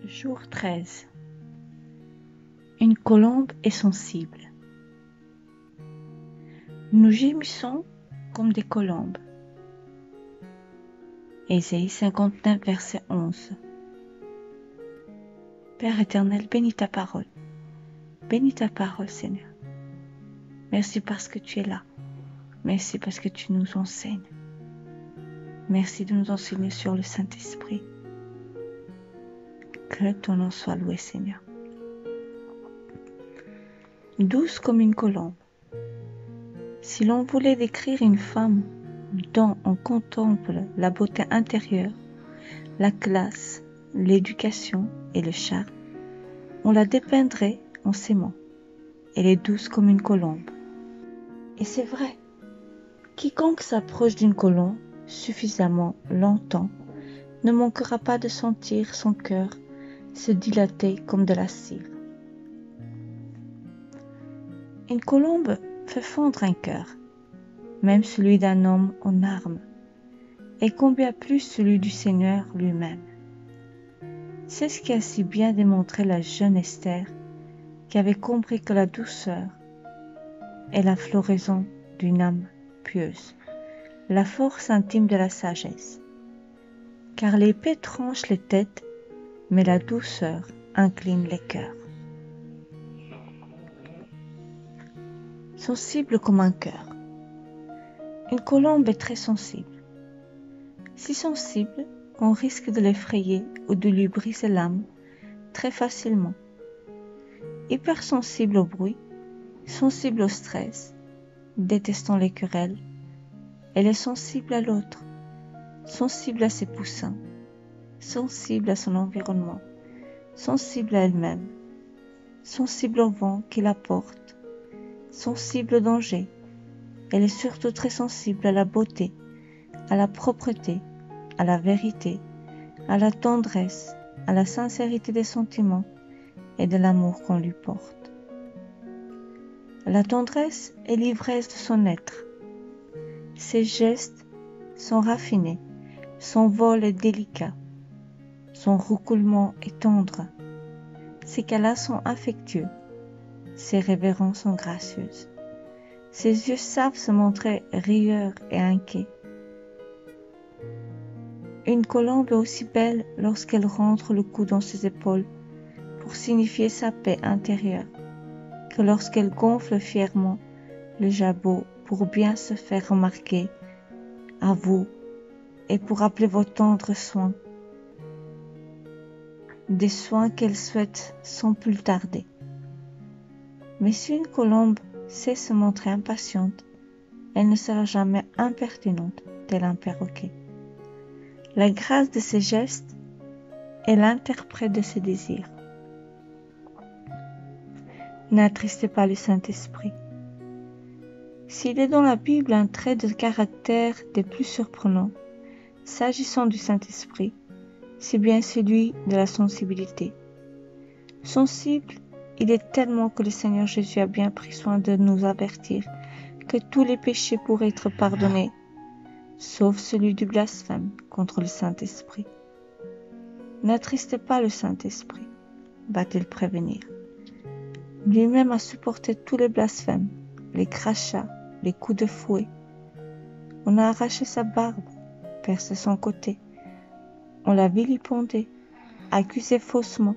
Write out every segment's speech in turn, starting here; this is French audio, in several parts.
Jour 13. Une colombe est sensible. Nous gémissons comme des colombes. Ésaïe 59, verset 11. Père éternel, bénis ta parole. Bénis ta parole, Seigneur. Merci parce que tu es là. Merci parce que tu nous enseignes. Merci de nous enseigner sur le Saint-Esprit. Que ton nom soit loué, Seigneur. Douce comme une colombe. Si l'on voulait décrire une femme dont on contemple la beauté intérieure, la classe, l'éducation et le charme, on la dépeindrait en ces mots. Elle est douce comme une colombe. Et c'est vrai, quiconque s'approche d'une colombe suffisamment longtemps ne manquera pas de sentir son cœur se dilater comme de la cire. Une colombe fait fondre un cœur, même celui d'un homme en armes, et combien plus celui du Seigneur lui-même. C'est ce qui a si bien démontré la jeune Esther, qui avait compris que la douceur est la floraison d'une âme pieuse, la force intime de la sagesse. Car l'épée tranche les têtes, mais la douceur incline les cœurs. Sensible comme un cœur. Une colombe est très sensible. Si sensible qu'on risque de l'effrayer ou de lui briser l'âme très facilement. Hypersensible au bruit, sensible au stress, détestant les querelles, elle est sensible à l'autre, sensible à ses poussins, sensible à son environnement, sensible à elle-même, sensible au vent qui la porte, sensible au danger. Elle est surtout très sensible à la beauté, à la propreté, à la vérité, à la tendresse, à la sincérité des sentiments et de l'amour qu'on lui porte. La tendresse est l'ivresse de son être. Ses gestes sont raffinés, son vol est délicat, son roucoulement est tendre, ses câlins sont affectueux, ses révérences sont gracieuses. Ses yeux savent se montrer rieurs et inquiets. Une colombe est aussi belle lorsqu'elle rentre le cou dans ses épaules pour signifier sa paix intérieure, que lorsqu'elle gonfle fièrement le jabot pour bien se faire remarquer à vous et pour appeler vos tendres soins, des soins qu'elle souhaite sans plus tarder. Mais si une colombe sait se montrer impatiente, elle ne sera jamais impertinente tel un perroquet. La grâce de ses gestes est l'interprète de ses désirs. N'attristez pas le Saint-Esprit. S'il est dans la Bible un trait de caractère des plus surprenants, s'agissant du Saint-Esprit, c'est bien celui de la sensibilité. Sensible, il est tellement que le Seigneur Jésus a bien pris soin de nous avertir que tous les péchés pourraient être pardonnés, sauf celui du blasphème contre le Saint-Esprit. N'attristez pas le Saint-Esprit, va-t-il prévenir. Lui-même a supporté tous les blasphèmes, les crachats, les coups de fouet. On a arraché sa barbe, percé son côté. On l'a vilipendé, accusé faussement.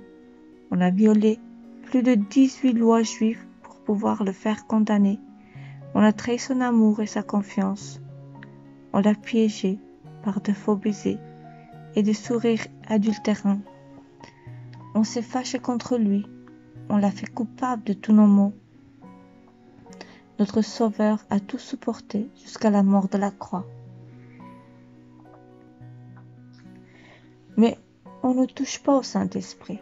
On a violé plus de 18 lois juives pour pouvoir le faire condamner. On a trahi son amour et sa confiance. On l'a piégé par de faux baisers et de sourires adultérants. On s'est fâché contre lui. On l'a fait coupable de tous nos maux. Notre Sauveur a tout supporté jusqu'à la mort de la croix. Mais on ne touche pas au Saint-Esprit.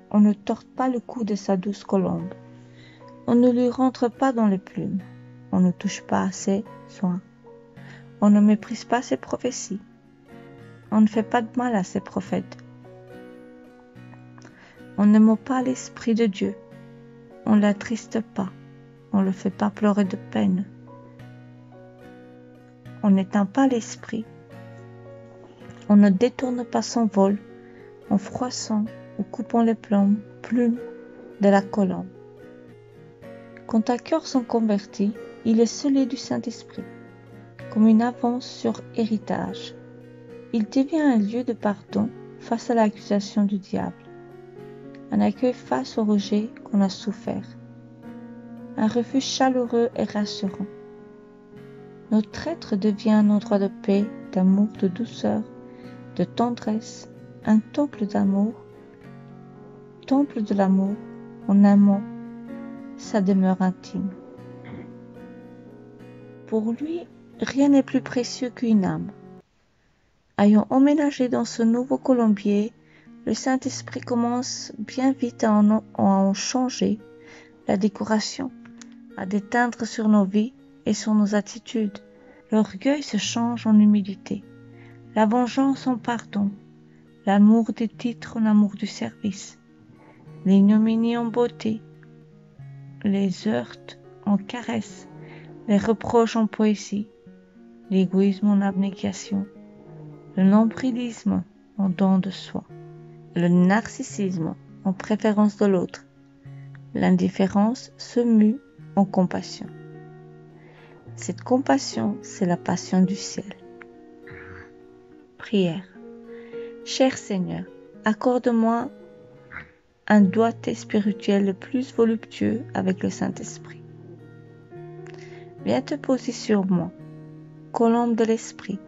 On ne tord pas le cou de sa douce colombe. On ne lui rentre pas dans les plumes. On ne touche pas à ses soins. On ne méprise pas ses prophéties. On ne fait pas de mal à ses prophètes. On ne ment pas l'Esprit de Dieu. On ne l'attriste pas. On ne le fait pas pleurer de peine. On n'éteint pas l'esprit. On ne détourne pas son vol en froissant ou coupant les plumes de la colombe. Quand ta cœur sont convertis, il est scellé du Saint-Esprit, comme une avance sur héritage. Il devient un lieu de pardon face à l'accusation du diable, un accueil face au rejet qu'on a souffert, un refuge chaleureux et rassurant. Notre être devient un endroit de paix, d'amour, de douceur, de tendresse, un temple d'amour, temple de l'amour, en un mot, sa demeure intime. Pour lui, rien n'est plus précieux qu'une âme. Ayant emménagé dans ce nouveau colombier, le Saint-Esprit commence bien vite à en changer la décoration, à déteindre sur nos vies et sur nos attitudes. L'orgueil se change en humilité, la vengeance en pardon, l'amour des titres en amour du service, l'ignominie en beauté, les heurts en caresses, les reproches en poésie, l'égoïsme en abnégation, le nombrilisme en don de soi, le narcissisme en préférence de l'autre, l'indifférence se mue en compassion. Cette compassion, c'est la passion du ciel. Prière. Cher Seigneur, accorde-moi un doigté spirituel le plus voluptueux avec le Saint-Esprit. Viens te poser sur moi, colombe de l'Esprit.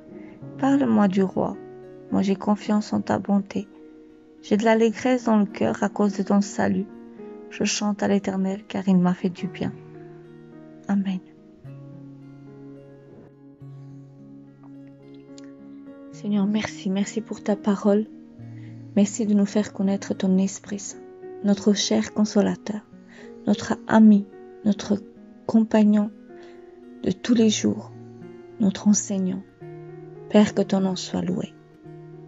Parle-moi du roi. Moi j'ai confiance en ta bonté. J'ai de l'allégresse dans le cœur à cause de ton salut. Je chante à l'Éternel car il m'a fait du bien. Amen. Seigneur, merci pour ta parole. Merci de nous faire connaître ton Esprit Saint, notre cher consolateur, notre ami, notre compagnon de tous les jours, notre enseignant. Père, que ton nom soit loué.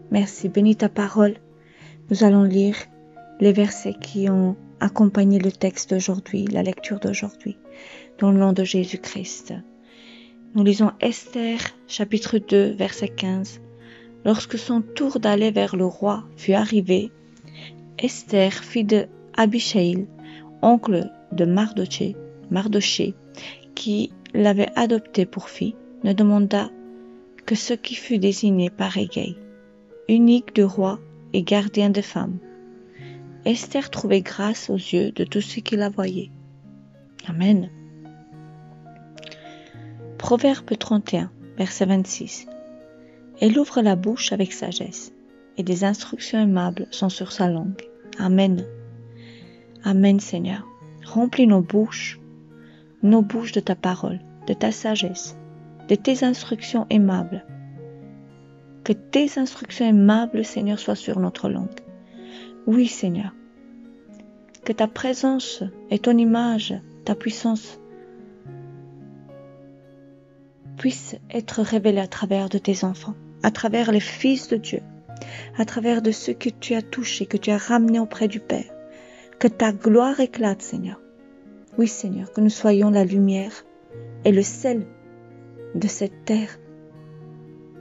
Merci, bénis ta parole. Nous allons lire les versets qui ont accompagné le texte d'aujourd'hui, la lecture d'aujourd'hui, dans le nom de Jésus-Christ. Nous lisons Esther, chapitre 2, verset 15. Lorsque son tour d'aller vers le roi fut arrivé, Esther, fille de Abishaïl, oncle de Mardoché, qui l'avait adoptée pour fille, ne demanda que ce qui fut désigné par Hegai, unique de roi et gardien de femmes. Esther trouvait grâce aux yeux de tous ceux qui la voyaient. Amen. Proverbe 31, verset 26. Elle ouvre la bouche avec sagesse, et des instructions aimables sont sur sa langue. Amen. Amen, Seigneur. Remplis nos bouches de ta parole, de ta sagesse, de tes instructions aimables. Que tes instructions aimables, Seigneur, soient sur notre langue. Oui, Seigneur. Que ta présence et ton image, ta puissance, puissent être révélées à travers de tes enfants, à travers les fils de Dieu, à travers de ceux que tu as touchés, que tu as ramenés auprès du Père. Que ta gloire éclate, Seigneur. Oui, Seigneur, que nous soyons la lumière et le sel de cette terre,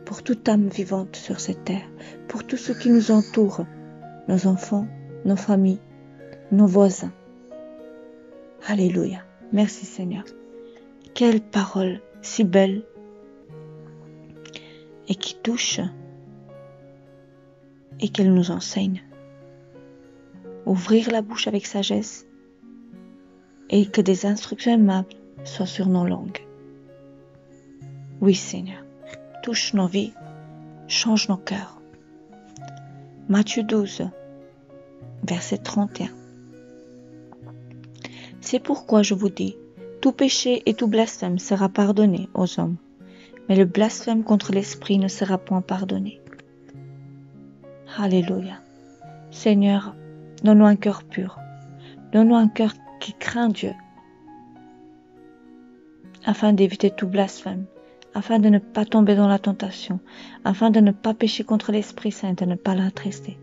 pour toute âme vivante sur cette terre, pour tous ceux qui nous entourent, nos enfants, nos familles, nos voisins. Alléluia. Merci, Seigneur. Quelle parole si belle et qui touche et qu'elle nous enseigne. Ouvrir la bouche avec sagesse et que des instructions aimables soient sur nos langues. Oui, Seigneur, touche nos vies, change nos cœurs. Matthieu 12, verset 31. C'est pourquoi je vous dis, tout péché et tout blasphème sera pardonné aux hommes, mais le blasphème contre l'Esprit ne sera point pardonné. Alléluia. Seigneur, donne-nous un cœur pur, donne-nous un cœur qui craint Dieu, afin d'éviter tout blasphème, afin de ne pas tomber dans la tentation, afin de ne pas pécher contre l'Esprit Saint et de ne pas l'attrister.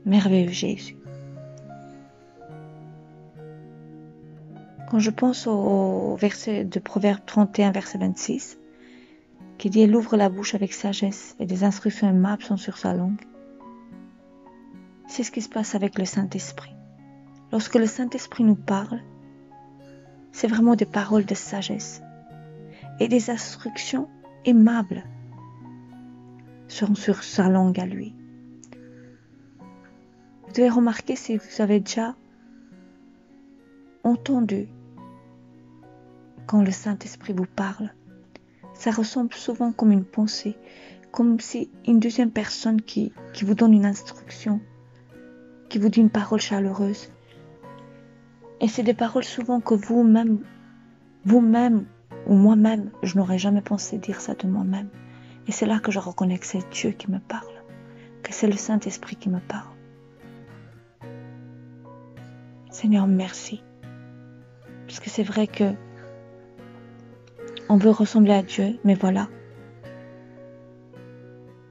Merveilleux Jésus. Quand je pense au verset de Proverbe 31, verset 26, qui dit « Elle ouvre la bouche avec sagesse et des instructions aimables sont sur sa langue », C'est ce qui se passe avec le Saint-Esprit. Lorsque le Saint-Esprit nous parle, c'est vraiment des paroles de sagesse et des instructions aimables sont sur sa langue à lui. Vous devez remarquer si vous avez déjà entendu quand le Saint-Esprit vous parle. Ça ressemble souvent comme une pensée, comme si une deuxième personne qui vous donne une instruction, qui vous dit une parole chaleureuse. Et c'est des paroles souvent que vous-même ou moi-même, je n'aurais jamais pensé dire ça de moi-même. Et c'est là que je reconnais que c'est Dieu qui me parle, que c'est le Saint-Esprit qui me parle. Seigneur, merci. Parce que c'est vrai que on veut ressembler à Dieu, mais voilà.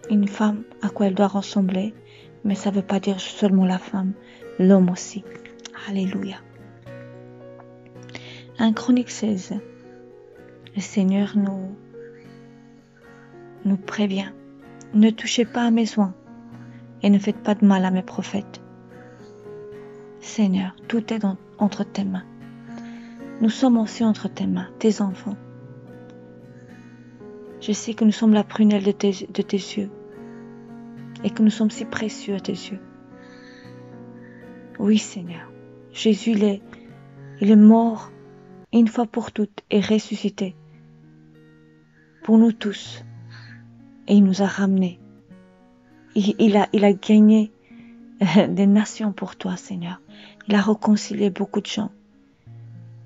Une femme, à quoi elle doit ressembler, mais ça ne veut pas dire seulement la femme, l'homme aussi. Alléluia. 1 Chronique 16. Le Seigneur nous prévient. Ne touchez pas à mes oins et ne faites pas de mal à mes prophètes. Seigneur, tout est entre tes mains. Nous sommes aussi entre tes mains, tes enfants. Je sais que nous sommes la prunelle de tes yeux et que nous sommes si précieux à tes yeux. Oui, Seigneur, Jésus, il est mort une fois pour toutes et ressuscité pour nous tous. Et il nous a ramenés. Il a gagné des nations pour toi, Seigneur. Il a réconcilié beaucoup de gens.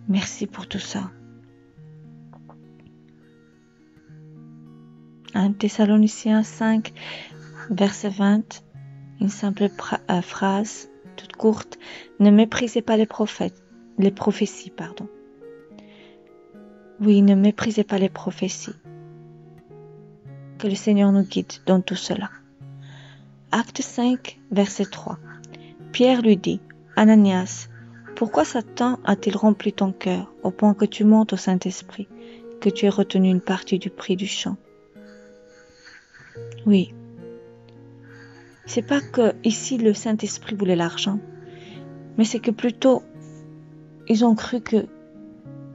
Merci pour tout ça. 1 Thessaloniciens 5, verset 20, une simple phrase toute courte. Ne méprisez pas les prophéties. Oui, ne méprisez pas les prophéties. Que le Seigneur nous guide dans tout cela. Acte 5, verset 3. Pierre lui dit, Ananias, pourquoi Satan a-t-il rempli ton cœur au point que tu montes au Saint-Esprit, que tu aies retenu une partie du prix du champ? Oui. C'est pas que ici le Saint-Esprit voulait l'argent, mais c'est que plutôt ils ont cru que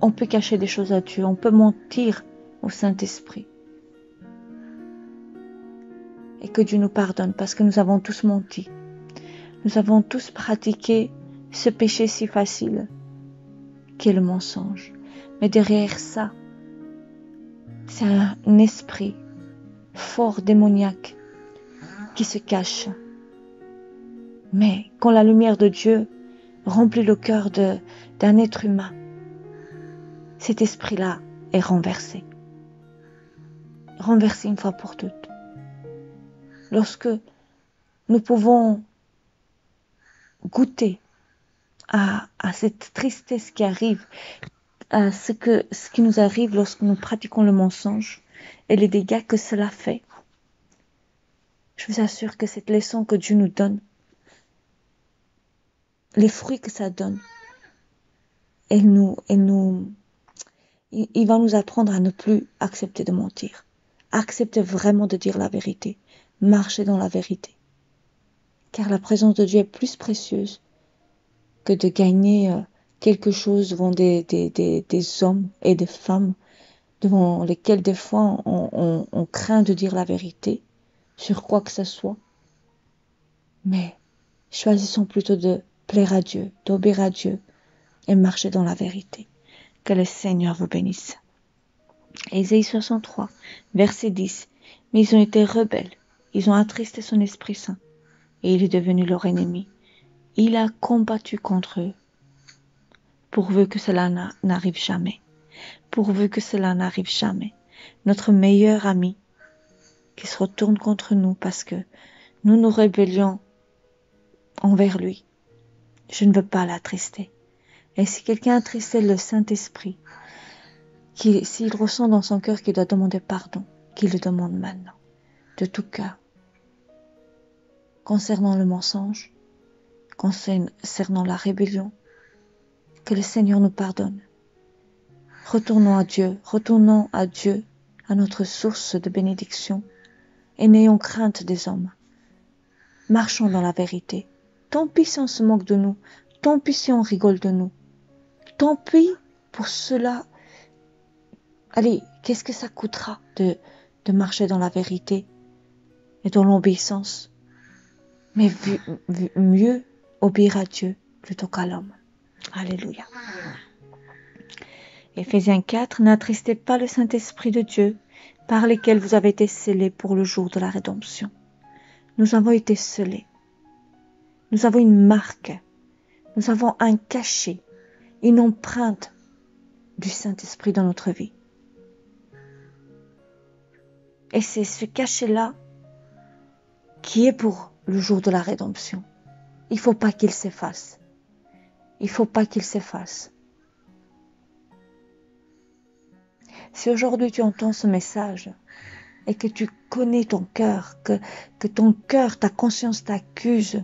on peut cacher des choses à Dieu, on peut mentir au Saint-Esprit. Et que Dieu nous pardonne parce que nous avons tous menti. Nous avons tous pratiqué ce péché si facile qu'est le mensonge. Mais derrière ça, c'est un esprit fort démoniaque qui se cache. Mais quand la lumière de Dieu remplit le cœur d'un être humain, cet esprit-là est renversé. Renversé une fois pour toutes. Lorsque nous pouvons goûter à cette tristesse qui arrive, à ce qui nous arrive lorsque nous pratiquons le mensonge et les dégâts que cela fait, je vous assure que cette leçon que Dieu nous donne, les fruits que ça donne, il va nous apprendre à ne plus accepter de mentir. Accepter vraiment de dire la vérité. Marcher dans la vérité. Car la présence de Dieu est plus précieuse que de gagner quelque chose devant des hommes et des femmes devant lesquels des fois on craint de dire la vérité sur quoi que ce soit. Mais choisissons plutôt de plaire à Dieu, d'obéir à Dieu et marcher dans la vérité. Que le Seigneur vous bénisse. Ésaïe 63, verset 10. Mais ils ont été rebelles, ils ont attristé son Esprit Saint, et il est devenu leur ennemi. Il a combattu contre eux, pourvu que cela n'arrive jamais. Pourvu que cela n'arrive jamais. Notre meilleur ami qui se retourne contre nous parce que nous nous rébellions envers lui. Je ne veux pas l'attrister. Et si quelqu'un attristait le Saint-Esprit, s'il ressent dans son cœur qu'il doit demander pardon, qu'il le demande maintenant, de tout cœur. Concernant le mensonge, concernant la rébellion, que le Seigneur nous pardonne. Retournons à Dieu, à notre source de bénédiction, et n'ayons crainte des hommes. Marchons dans la vérité, Tant pis si on se moque de nous. Tant pis si on rigole de nous. Tant pis pour cela. Allez, qu'est-ce que ça coûtera de marcher dans la vérité et dans l'obéissance? Mais mieux obéir à Dieu plutôt qu'à l'homme. Alléluia. Éphésiens 4, n'attristez pas le Saint-Esprit de Dieu, par lequel vous avez été scellés pour le jour de la rédemption. Nous avons été scellés. Nous avons une marque. Nous avons un cachet, une empreinte du Saint-Esprit dans notre vie. Et c'est ce cachet-là qui est pour le jour de la rédemption. Il ne faut pas qu'il s'efface. Il ne faut pas qu'il s'efface. Si aujourd'hui tu entends ce message et que tu connais ton cœur, que ton cœur, ta conscience t'accuse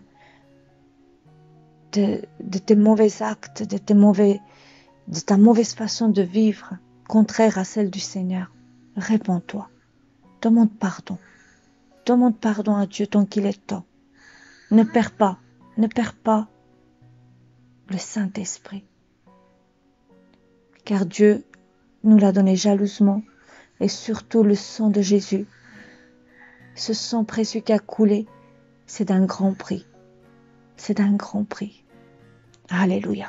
de tes mauvais actes, de ta mauvaise façon de vivre, contraire à celle du Seigneur, réponds-toi. Demande pardon. Demande pardon à Dieu tant qu'il est temps. Ne perds pas le Saint-Esprit. Car Dieu nous l'a donné jalousement et surtout le sang de Jésus. Ce sang précieux qui a coulé, c'est d'un grand prix. C'est d'un grand prix. Alléluia.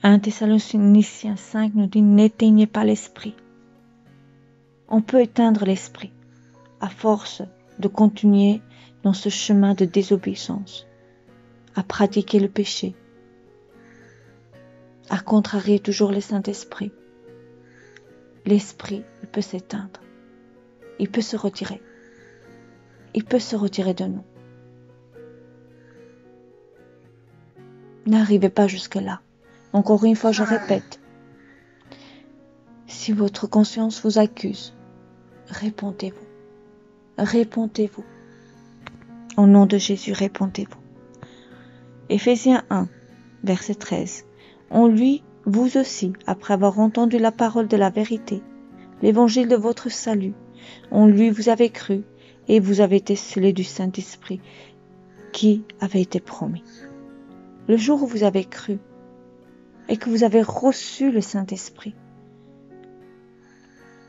1 Thessaloniciens 5 nous dit, n'éteignez pas l'esprit. On peut éteindre l'esprit à force de continuer dans ce chemin de désobéissance, à pratiquer le péché, à contrarier toujours le Saint-Esprit. L'esprit, il peut s'éteindre. Il peut se retirer. Il peut se retirer de nous. N'arrivez pas jusque-là. Encore une fois, je répète. Si votre conscience vous accuse, répondez-vous. Répondez-vous. Au nom de Jésus, répondez-vous. Éphésiens 1, verset 13. En lui, vous aussi, après avoir entendu la parole de la vérité, l'évangile de votre salut, en lui vous avez cru et vous avez été scellés du Saint-Esprit qui avait été promis. Le jour où vous avez cru et que vous avez reçu le Saint-Esprit,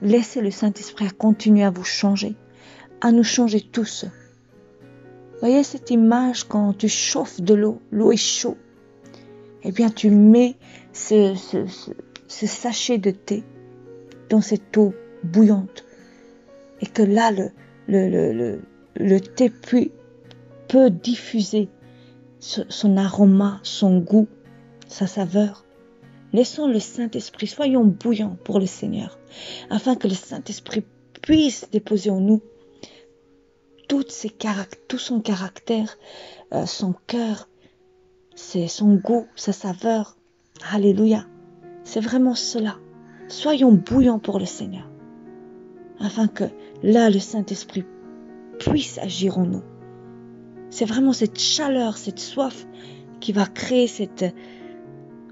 laissez le Saint-Esprit continuer à vous changer, à nous changer tous. Voyez cette image quand tu chauffes de l'eau, l'eau est chaude. Eh bien, tu mets ce sachet de thé dans cette eau bouillante. Et que là, le thé peut diffuser son aroma, son goût, sa saveur. Laissons le Saint-Esprit, soyons bouillants pour le Seigneur, afin que le Saint-Esprit puisse déposer en nous tout son caractère, son cœur, son goût, sa saveur. Alléluia. C'est vraiment cela. Soyons bouillants pour le Seigneur, afin que là, le Saint-Esprit puisse agir en nous. C'est vraiment cette chaleur, cette soif qui va créer cette,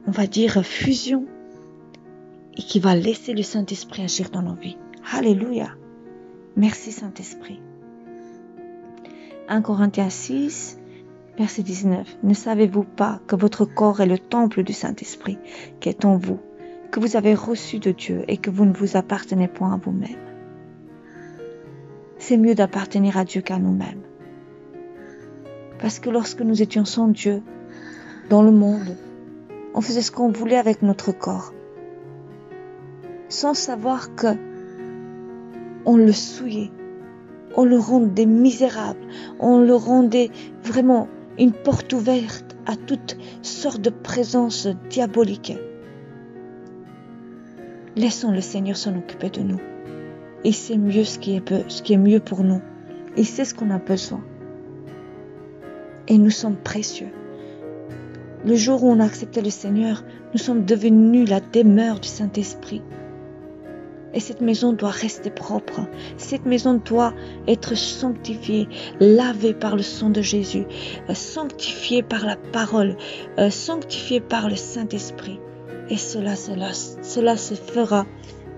on va dire, fusion et qui va laisser le Saint-Esprit agir dans nos vies. Alléluia. Merci Saint-Esprit. 1 Corinthiens 6, verset 19. Ne savez-vous pas que votre corps est le temple du Saint-Esprit qui est en vous, que vous avez reçu de Dieu et que vous ne vous appartenez point à vous-même? C'est mieux d'appartenir à Dieu qu'à nous-mêmes. Parce que lorsque nous étions sans Dieu, dans le monde, on faisait ce qu'on voulait avec notre corps, sans savoir que on le souillait, on le rendait misérable, on le rendait vraiment une porte ouverte à toutes sortes de présences diaboliques. Laissons le Seigneur s'en occuper de nous. Il sait mieux ce qui est mieux pour nous. Il sait ce qu'on a besoin. Et nous sommes précieux. Le jour où on a accepté le Seigneur, nous sommes devenus la demeure du Saint-Esprit. Et cette maison doit rester propre. Cette maison doit être sanctifiée, lavée par le sang de Jésus, sanctifiée par la parole, sanctifiée par le Saint-Esprit. Et cela se fera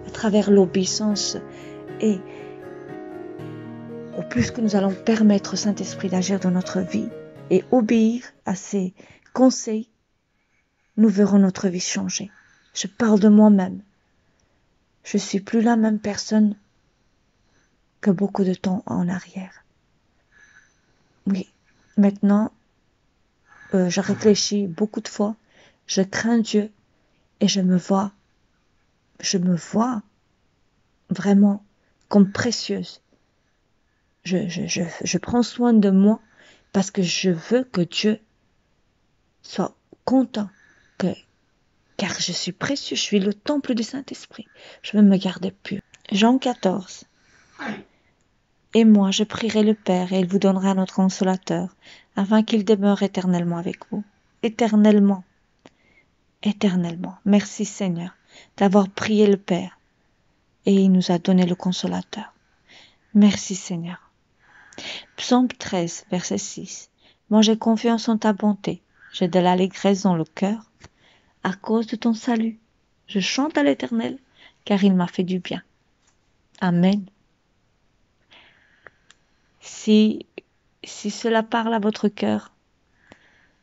à travers l'obéissance et au plus que nous allons permettre au Saint-Esprit d'agir dans notre vie et obéir à ses conseils, nous verrons notre vie changer. Je parle de moi-même. Je suis plus la même personne que beaucoup de temps en arrière. Oui, maintenant, je réfléchis beaucoup de fois, je crains Dieu et je me vois vraiment comme précieuse. Je prends soin de moi parce que je veux que Dieu soit content, car je suis précieux, je suis le temple du Saint-Esprit. Je veux me garder pur. Jean 14. Et moi, je prierai le Père et il vous donnera notre consolateur, afin qu'il demeure éternellement avec vous. Éternellement. Éternellement. Merci Seigneur d'avoir prié le Père et il nous a donné le consolateur. Merci Seigneur. Psaume 13, verset 6. Moi j'ai confiance en ta bonté, j'ai de l'allégresse dans le cœur, à cause de ton salut. Je chante à l'Éternel, car il m'a fait du bien. Amen. Si cela parle à votre cœur,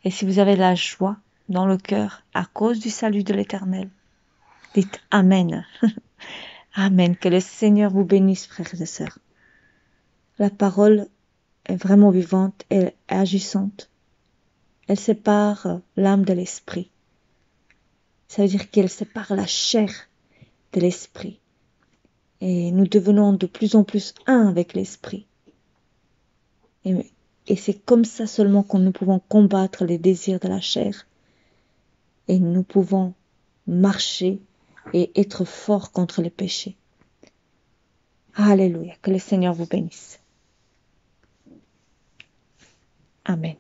et si vous avez la joie dans le cœur à cause du salut de l'Éternel, dites Amen. Amen. Que le Seigneur vous bénisse, frères et sœurs. La parole est vraiment vivante et agissante. Elle sépare l'âme de l'esprit. Ça veut dire qu'elle sépare la chair de l'esprit. Et nous devenons de plus en plus un avec l'esprit. Et c'est comme ça seulement que nous pouvons combattre les désirs de la chair. Et nous pouvons marcher et être forts contre les péchés. Alléluia. Que le Seigneur vous bénisse. Amen.